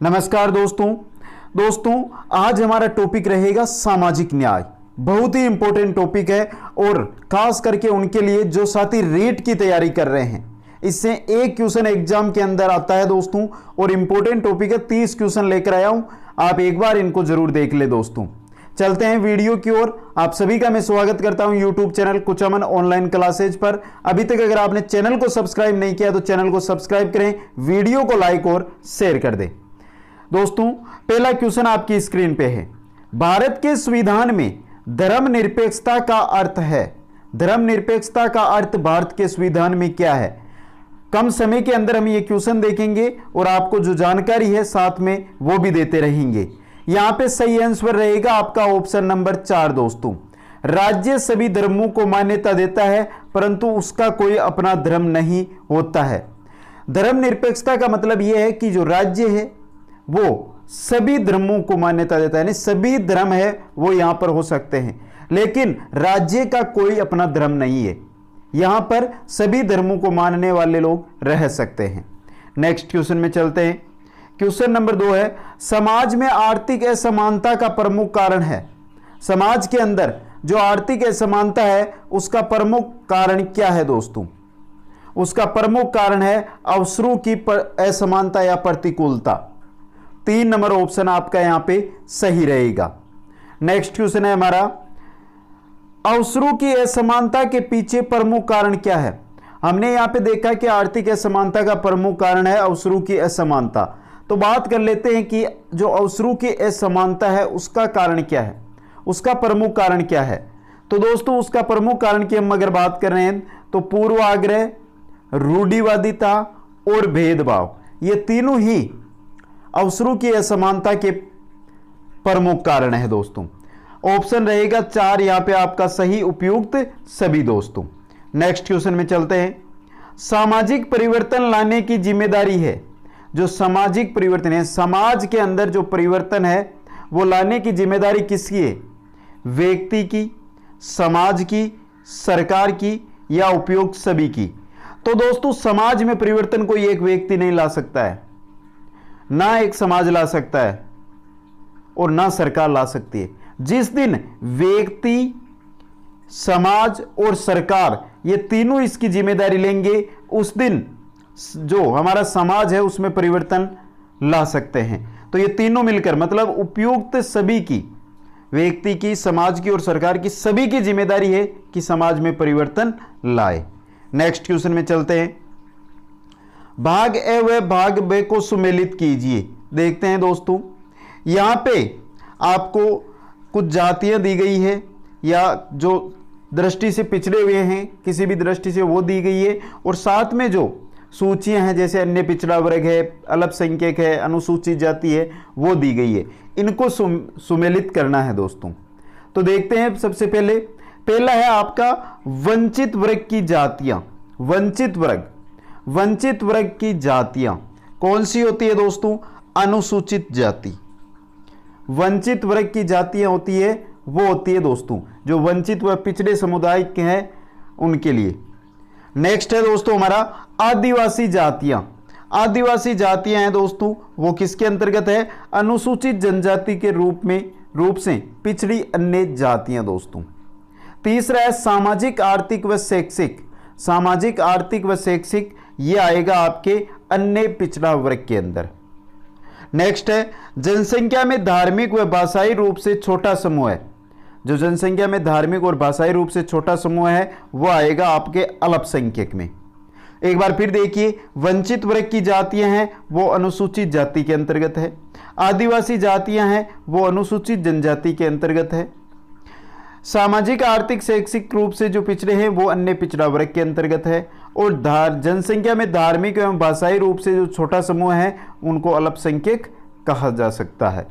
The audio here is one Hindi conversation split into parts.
नमस्कार दोस्तों आज हमारा टॉपिक रहेगा सामाजिक न्याय। बहुत ही इंपॉर्टेंट टॉपिक है और खास करके उनके लिए जो साथी रीट की तैयारी कर रहे हैं। इससे एक क्वेश्चन एग्जाम के अंदर आता है दोस्तों और इंपॉर्टेंट टॉपिक है। 30 क्वेश्चन लेकर आया हूं, आप एक बार इनको जरूर देख ले दोस्तों। चलते हैं वीडियो की ओर। आप सभी का मैं स्वागत करता हूं YouTube channel Kuchaman online classes पर। अभी तक अगर आपने चैनल को सब्सक्राइब नहीं किया तो चैनल को सब्सक्राइब करें, वीडियो को लाइक और शेयर कर दें। दोस्तों पहला क्वेश्चन आपकी स्क्रीन पे है। भारत के संविधान में धर्मनिरपेक्षता का अर्थ है। धर्मनिरपेक्षता का अर्थ भारत के संविधान में क्या है? कम समय के अंदर हम ये क्वेश्चन देखेंगे और आपको जो जानकारी है साथ में वो भी देते रहेंगे। यहां पे सही आंसर रहेगा आपका ऑप्शन नंबर 4 दोस्तों। राज्य सभी धर्मों को मान्यता देता है परंतु उसका कोई अपना धर्म नहीं होता है। धर्मनिरपेक्षता का मतलब यह है कि जो राज्य है वो सभी धर्मों को मान्यता देता है, यानी सभी धर्म है वो यहां पर हो सकते हैं, लेकिन राज्य का कोई अपना धर्म नहीं है। यहां पर सभी धर्मों को मानने वाले लोग रह सकते हैं। नेक्स्ट क्वेश्चन में चलते हैं। क्वेश्चन नंबर 2 है, समाज में आर्थिक असमानता का प्रमुख कारण है। समाज के अंदर जो आर्थिक असमानता है उसका प्रमुख कारण क्या है दोस्तों? उसका प्रमुख कारण है अवसरों की असमानता या प्रतिकूलता। 3 नंबर ऑप्शन आपका यहां पे सही रहेगा। नेक्स्ट क्वेश्चन है हमारा, अवसरों की असमानता के पीछे प्रमुख कारण क्या है? हमने यहां पे देखा कि आर्थिक असमानता का प्रमुख कारण है अवसरों की असमानता। तो बात कर लेते हैं कि जो अवसरों की असमानता है उसका कारण क्या है, उसका प्रमुख कारण क्या है। तो दोस्तों उसका प्रमुख कारण की हम अगर बात कर रहे हैं तो पूर्वाग्रह, रूढ़िवादिता और भेदभाव, ये तीनों ही अवसरों की असमानता के प्रमुख कारण है दोस्तों। ऑप्शन रहेगा 4 यहां पे आपका सही उपयुक्त सभी दोस्तों। नेक्स्ट क्वेश्चन में चलते हैं। सामाजिक परिवर्तन लाने की जिम्मेदारी है। जो सामाजिक परिवर्तन है, समाज के अंदर जो परिवर्तन है वो लाने की जिम्मेदारी किसकी है? व्यक्ति की, समाज की, सरकार की या उपयुक्त सभी की? तो दोस्तों समाज में परिवर्तन कोई एक व्यक्ति नहीं ला सकता है, ना एक समाज ला सकता है और ना सरकार ला सकती है। जिस दिन व्यक्ति, समाज और सरकार ये तीनों इसकी जिम्मेदारी लेंगे उस दिन जो हमारा समाज है उसमें परिवर्तन ला सकते हैं। तो ये तीनों मिलकर मतलब उपयुक्त सभी की, व्यक्ति की, समाज की और सरकार की, सभी की जिम्मेदारी है कि समाज में परिवर्तन लाए। नेक्स्ट क्वेश्चन में चलते हैं। भाग ए व भाग ब को सुमेलित कीजिए। देखते हैं दोस्तों, यहां पे आपको कुछ जातियां दी गई है या जो दृष्टि से पिछड़े हुए हैं किसी भी दृष्टि से वो दी गई है, और साथ में जो सूचियां हैं जैसे अन्य पिछड़ा वर्ग है, अल्पसंख्यक है, अनुसूचित जाति है, वो दी गई है। इनको सुमेलित करना है दोस्तों। तो देखते हैं सबसे पहला है आपका वंचित वर्ग की जातियां। वंचित वर्ग की जातियां कौन सी होती है दोस्तों? अनुसूचित जाति। वंचित वर्ग की जातियां होती है वो होती है दोस्तों जो वंचित व पिछड़े समुदाय के हैं उनके लिए। नेक्स्ट है दोस्तों हमारा आदिवासी जातियां। आदिवासी जातियां हैं दोस्तों वो किसके अंतर्गत है? अनुसूचित जनजाति के रूप से पिछड़ी अन्य जातियां दोस्तों। तीसरा है सामाजिक आर्थिक व शैक्षिक। सामाजिक आर्थिक व शैक्षिक ये आएगा आपके अन्य पिछड़ा वर्ग के अंदर। नेक्स्ट है जनसंख्या में धार्मिक व भाषाई रूप से छोटा समूह है। जो जनसंख्या में धार्मिक और भाषाई रूप से छोटा समूह है वो आएगा आपके अल्पसंख्यक में। एक बार फिर देखिए, वंचित वर्ग की जातियां हैं वो अनुसूचित जाति के अंतर्गत है। आदिवासी जातियां हैं वो अनुसूचित जनजाति के अंतर्गत है। सामाजिक आर्थिक शैक्षिक रूप से जो पिछड़े हैं वो अन्य पिछड़ा वर्ग के अंतर्गत है। और जनसंख्या में धार्मिक एवं भाषाई रूप से जो छोटा समूह है उनको अल्पसंख्यक कहा जा सकता है।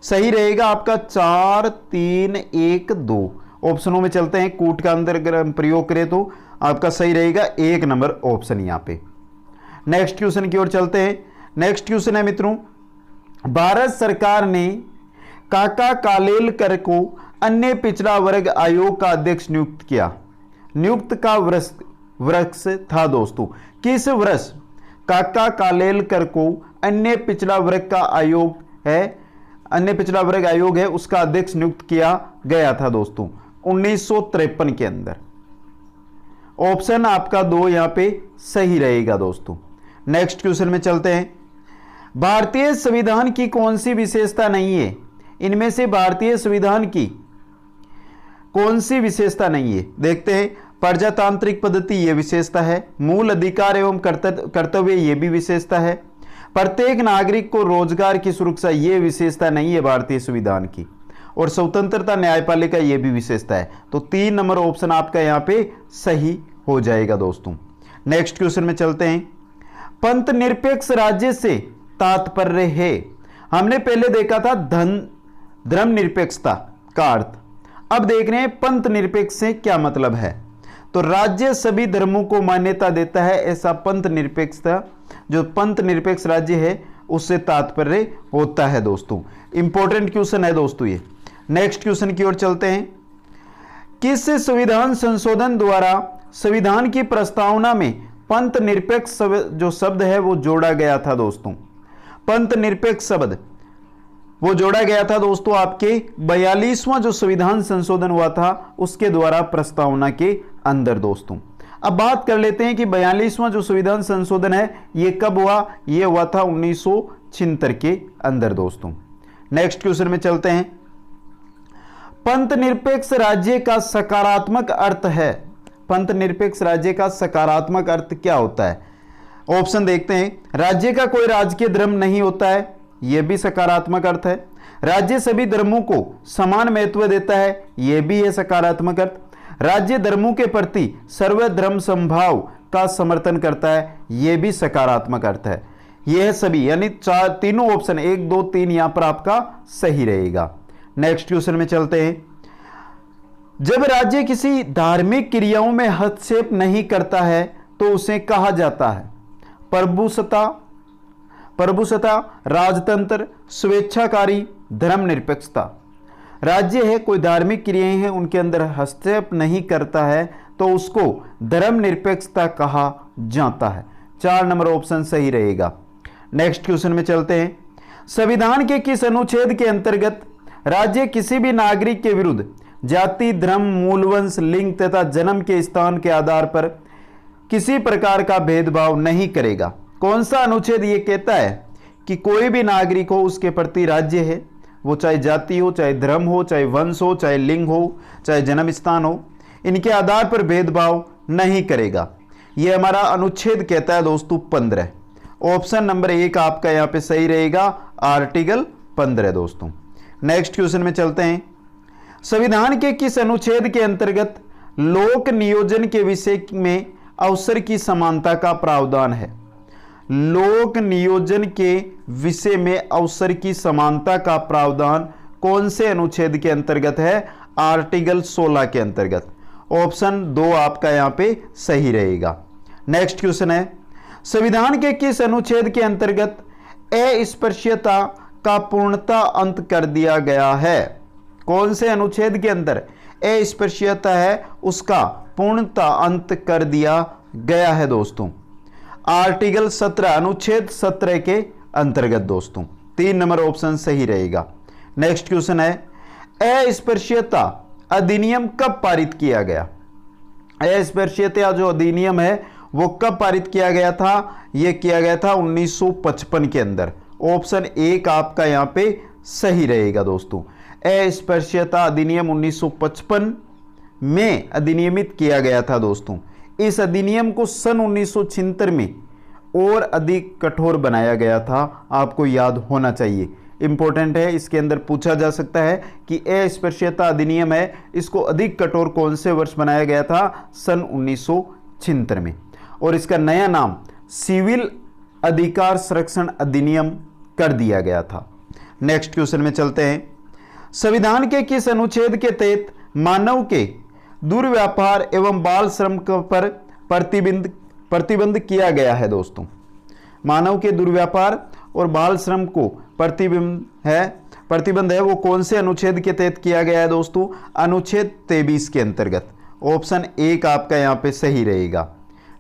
सही रहेगा आपका 4, 3, 1, 2। ऑप्शनों में चलते हैं। कूट का अंदर अगर हम प्रयोग करें तो आपका सही रहेगा 1 नंबर ऑप्शन यहां पे। नेक्स्ट क्वेश्चन की ओर चलते हैं। नेक्स्ट क्वेश्चन है मित्रों, भारत सरकार ने काका कालेलकर को अन्य पिछड़ा वर्ग आयोग का अध्यक्ष नियुक्त किया। नियुक्त का वर्ष था दोस्तों किस वर्ष? काका कालेलकर को अन्य पिछड़ा वर्ग आयोग है उसका अध्यक्ष नियुक्त किया गया था दोस्तों 1953 के अंदर। ऑप्शन आपका 2 यहां पे सही रहेगा दोस्तों। नेक्स्ट क्वेश्चन में चलते हैं। भारतीय संविधान की कौन सी विशेषता नहीं है? इनमें से भारतीय संविधान की कौन सी विशेषता नहीं है? देखते हैं। प्रजातांत्रिक पद्धति ये विशेषता है, मूल अधिकार एवं कर्तव्य ये भी विशेषता है, प्रत्येक नागरिक को रोजगार की सुरक्षा ये विशेषता नहीं है भारतीय संविधान की, और स्वतंत्रता न्यायपालिका ये भी विशेषता है। तो 3 नंबर ऑप्शन आपका यहां पे सही हो जाएगा दोस्तों। नेक्स्ट क्वेश्चन में चलते हैं। पंथ निरपेक्ष राज्य से तात्पर्य है, हमने पहले देखा था धर्म निरपेक्षता का अर्थ, अब देख रहे हैं पंथ निरपेक्ष से क्या मतलब है। तो राज्य सभी धर्मों को मान्यता देता है, ऐसा पंथ निरपेक्षता, जो पंथ निरपेक्ष राज्य है उससे तात्पर्य होता है दोस्तों। इंपॉर्टेंट क्वेश्चन है दोस्तों ये। नेक्स्ट क्वेश्चन की ओर चलते हैं। किस संविधान संशोधन द्वारा संविधान की प्रस्तावना में पंथ निरपेक्ष जो शब्द है वो जोड़ा गया था दोस्तों? पंथ निरपेक्ष शब्द वो जोड़ा गया था दोस्तों आपके 42वां जो संविधान संशोधन हुआ था उसके द्वारा प्रस्तावना के अंदर दोस्तों। अब बात कर लेते हैं कि 42वां जो संविधान संशोधन है ये कब हुआ? ये हुआ था 1976 के अंदर दोस्तों। नेक्स्ट क्वेश्चन में चलते हैं। पंथ निरपेक्ष राज्य का सकारात्मक अर्थ है, पंथ निरपेक्ष राज्य का सकारात्मक अर्थ क्या होता है? ऑप्शन देखते हैं। राज्य का कोई राजकीय धर्म नहीं होता है, यह भी सकारात्मक अर्थ है। राज्य सभी धर्मों को समान महत्व देता है, यह भी है सकारात्मक अर्थ। राज्य धर्मों के प्रति सर्वधर्म समभाव का समर्थन करता है, यह भी सकारात्मक अर्थ है। यह सभी यानी तीनों ऑप्शन 1, 2, 3 यहां पर आपका सही रहेगा। नेक्स्ट क्वेश्चन में चलते हैं। जब राज्य किसी धार्मिक क्रियाओं में हस्तक्षेप नहीं करता है तो उसे कहा जाता है प्रभुसत्ता, राजतंत्र, स्वेच्छाकारी, धर्मनिरपेक्षता। राज्य है कोई धार्मिक क्रियाएं हैं उनके अंदर हस्तक्षेप नहीं करता है तो उसको धर्मनिरपेक्षता कहा जाता है। 4 नंबर ऑप्शन सही रहेगा। नेक्स्ट क्वेश्चन में चलते हैं। संविधान के किस अनुच्छेद के अंतर्गत राज्य किसी भी नागरिक के विरुद्ध जाति, धर्म, मूलवंश, लिंग तथा जन्म के स्थान के आधार पर किसी प्रकार का भेदभाव नहीं करेगा? कौन सा अनुच्छेद ये कहता है कि कोई भी नागरिक हो उसके प्रति राज्य है, वो चाहे जाति हो, चाहे धर्म हो, चाहे वंश हो, चाहे लिंग हो, चाहे जन्म स्थान हो, इनके आधार पर भेदभाव नहीं करेगा? ये हमारा अनुच्छेद कहता है दोस्तों 15। ऑप्शन नंबर 1 आपका यहां पे सही रहेगा, आर्टिकल 15 दोस्तों। नेक्स्ट क्वेश्चन में चलते हैं। संविधान के किस अनुच्छेद के अंतर्गत लोक नियोजन के विषय में अवसर की समानता का प्रावधान है? लोक नियोजन के विषय में अवसर की समानता का प्रावधान कौन से अनुच्छेद के अंतर्गत है? आर्टिकल 16 के अंतर्गत। ऑप्शन 2 आपका यहां पे सही रहेगा। नेक्स्ट क्वेश्चन है। संविधान के किस अनुच्छेद के अंतर्गत अस्पृश्यता का पूर्णतः अंत कर दिया गया है? कौन से अनुच्छेद के अंदर अस्पृश्यता है उसका पूर्णतः अंत कर दिया गया है दोस्तों? आर्टिकल 17, अनुच्छेद 17 के अंतर्गत दोस्तों। 3 नंबर ऑप्शन सही रहेगा। नेक्स्ट क्वेश्चन है। अस्पृश्यता अधिनियम कब पारित किया गया? अस्पृश्यता जो अधिनियम है वो कब पारित किया गया था? यह किया गया था 1955 के अंदर। ऑप्शन 1 आपका यहां पे सही रहेगा दोस्तों। अस्पृश्यता अधिनियम 1955 में अधिनियमित किया गया था दोस्तों। इस अधिनियम को सन 1976 में और अधिक कठोर बनाया गया था, आपको याद होना चाहिए, इंपॉर्टेंट है। इसके अंदर पूछा जा सकता है कि अस्पृश्यता अधिनियम है इसको अधिक कठोर कौन से वर्ष बनाया गया था? सन 1976 में। और इसका नया नाम सिविल अधिकार संरक्षण अधिनियम कर दिया गया था। नेक्स्ट क्वेश्चन में चलते हैं। संविधान के किस अनुच्छेद के तहत मानव के दुर्व्यापार एवं बाल श्रम पर प्रतिबंध किया गया है दोस्तों? मानव के दुर्व्यापार और बाल श्रम को प्रतिबंध है वो कौन से अनुच्छेद के तहत किया गया है दोस्तों? अनुच्छेद 23 के अंतर्गत। ऑप्शन 1 आपका यहां पे सही रहेगा।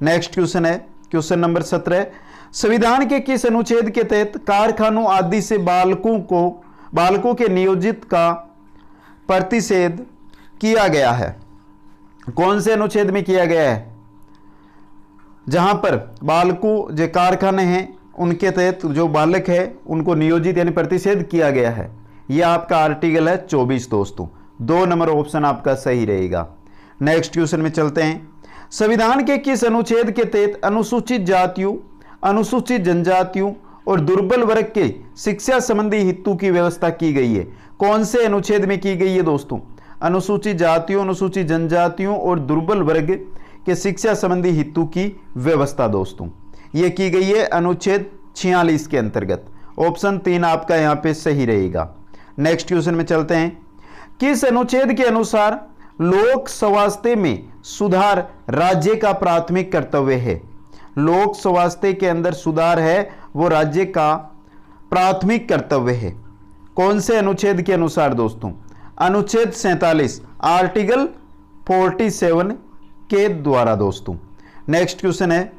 नेक्स्ट क्वेश्चन है क्वेश्चन नंबर 17। संविधान के किस अनुच्छेद के तहत कारखानों आदि से बालकों के नियोजित का प्रतिषेध किया गया है? कौन से अनुच्छेद में किया गया है? जहां पर बालकों जो कारखाने हैं उनके तहत जो बालक है उनको नियोजित यानी प्रतिषेध किया गया है। यह आपका आर्टिकल है 24 दोस्तों। 2 नंबर ऑप्शन आपका सही रहेगा। नेक्स्ट क्वेश्चन में चलते हैं। संविधान के किस अनुच्छेद के तहत अनुसूचित जातियों, अनुसूचित जनजातियों और दुर्बल वर्ग के शिक्षा संबंधी हितों की व्यवस्था की गई है? कौन से अनुच्छेद में की गई है दोस्तों? अनुसूचित जातियों, अनुसूचित जनजातियों और दुर्बल वर्ग के शिक्षा संबंधी हितों की व्यवस्था दोस्तों यह की गई है अनुच्छेद 46 के अंतर्गत। ऑप्शन 3 आपका यहां पे सही रहेगा। नेक्स्ट क्वेश्चन में चलते हैं। किस अनुच्छेद के अनुसार लोक स्वास्थ्य में सुधार राज्य का प्राथमिक कर्तव्य है? लोक स्वास्थ्य के अंदर सुधार है वो राज्य का प्राथमिक कर्तव्य है। कौन से अनुच्छेद के अनुसार दोस्तों? अनुच्छेद 47 आर्टिकल 47 के द्वारा दोस्तों। नेक्स्ट क्वेश्चन है।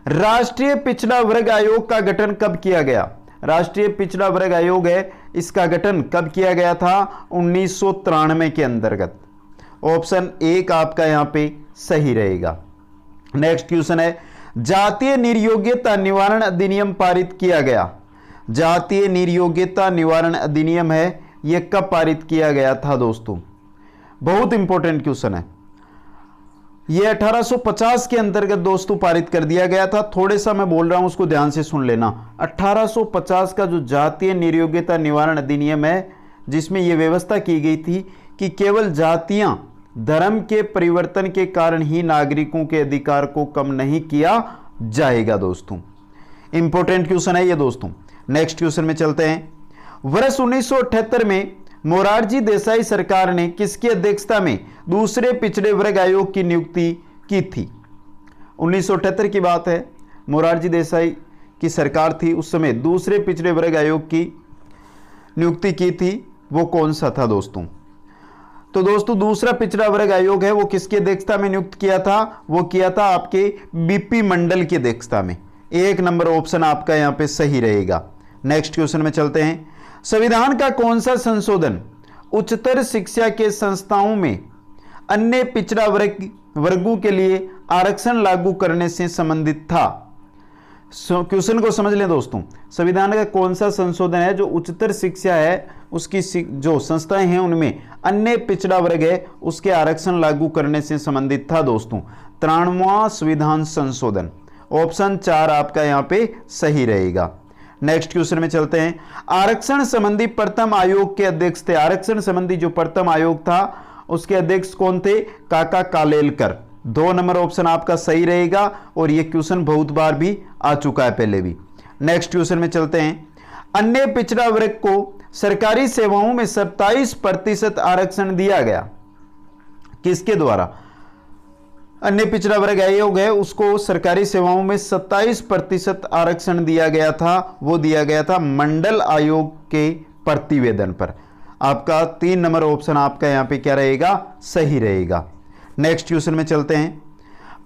राष्ट्रीय पिछड़ा वर्ग आयोग का गठन कब किया गया? राष्ट्रीय पिछड़ा वर्ग आयोग है, इसका गठन कब किया गया था? 1993 के अंतर्गत। ऑप्शन 1 आपका यहां पे सही रहेगा। नेक्स्ट क्वेश्चन है। जातीय निर्योग्यता निवारण अधिनियम पारित किया गया? जातीय निर्योग्यता निवारण अधिनियम है, यह कब पारित किया गया था दोस्तों? बहुत इंपॉर्टेंट क्वेश्चन है। यह 1850 के अंतर्गत दोस्तों पारित कर दिया गया था। थोड़े सा मैं बोल रहा हूं, उसको ध्यान से सुन लेना। 1850 का जो जातीय निर्योग्यता निवारण अधिनियम है, जिसमें यह व्यवस्था की गई थी कि केवल जातियां धर्म के परिवर्तन के कारण ही नागरिकों के अधिकार को कम नहीं किया जाएगा दोस्तों। इंपॉर्टेंट क्वेश्चन है ये दोस्तों। नेक्स्ट क्वेश्चन में चलते हैं। वर्ष 1978 में मोरारजी देसाई सरकार ने किसकी अध्यक्षता में दूसरे पिछड़े वर्ग आयोग की नियुक्ति की थी? 1978 की बात है। मोरारजी देसाई की सरकार थी, उस समय दूसरे पिछड़े वर्ग आयोग की नियुक्ति की थी। वो कौन सा था दोस्तों? तो दोस्तों दूसरा पिछड़ा वर्ग आयोग है वो किसकी अध्यक्षता में नियुक्त किया था? वो किया था आपके बीपी मंडल की अध्यक्षता में। 1 नंबर ऑप्शन आपका यहां पे सही रहेगा। नेक्स्ट क्वेश्चन में चलते हैं। संविधान का कौन सा संशोधन उच्चतर शिक्षा के संस्थाओं में अन्य पिछड़ा वर्गों के लिए आरक्षण लागू करने से संबंधित था? क्वेश्चन को समझ लें दोस्तों। संविधान का कौन सा संशोधन है जो उच्चतर शिक्षा है उसकी जो संस्थाएं हैं उनमें अन्य पिछड़ा वर्ग है उसके आरक्षण लागू करने से संबंधित था दोस्तों? 93वां संविधान संशोधन। ऑप्शन 4 आपका यहां पे सही रहेगा। नेक्स्ट क्वेश्चन में चलते हैं। आरक्षण संबंधी प्रथम आयोग के अध्यक्ष थे? आरक्षण संबंधी जो प्रथम आयोग था उसके अध्यक्ष कौन थे? काका कालेलकर। 2 नंबर ऑप्शन आपका सही रहेगा और यह क्वेश्चन बहुत बार भी आ चुका है पहले भी। नेक्स्ट क्वेश्चन में चलते हैं। अन्य पिछड़ा वर्ग को सरकारी सेवाओं में 27% आरक्षण दिया गया, किसके द्वारा? अन्य पिछड़ा वर्ग आयोग है उसको सरकारी सेवाओं में 27% आरक्षण दिया गया था। वो दिया गया था मंडल आयोग के प्रतिवेदन पर। आपका 3 नंबर ऑप्शन आपका यहां पे क्या रहेगा? सही रहेगा। नेक्स्ट क्वेश्चन में चलते हैं।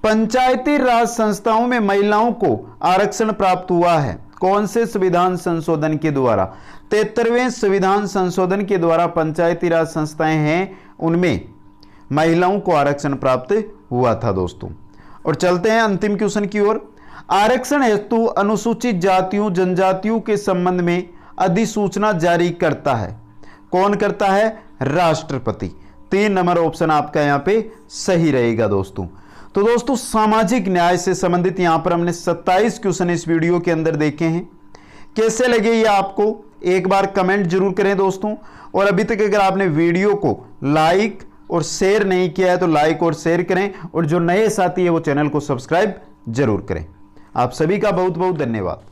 पंचायती राज संस्थाओं में महिलाओं को आरक्षण प्राप्त हुआ है कौन से संविधान संशोधन के द्वारा? 73वें संविधान संशोधन के द्वारा पंचायती राज संस्थाएं हैं उनमें महिलाओं को आरक्षण प्राप्त हुआ था दोस्तों। और चलते हैं अंतिम क्वेश्चन की ओर। आरक्षण हेतु अनुसूचित जातियों जनजातियों के संबंध में अधिसूचना जारी करता है कौन करता है? राष्ट्रपति। 3 नंबर ऑप्शन आपका यहां पे सही रहेगा दोस्तों। तो दोस्तों सामाजिक न्याय से संबंधित यहां पर हमने 27 क्वेश्चन इस वीडियो के अंदर देखे हैं। कैसे लगे ये आपको एक बार कमेंट जरूर करें दोस्तों। और अभी तक अगर आपने वीडियो को लाइक और शेयर नहीं किया है तो लाइक और शेयर करें और जो नए साथी है वो चैनल को सब्सक्राइब जरूर करें। आप सभी का बहुत बहुत धन्यवाद।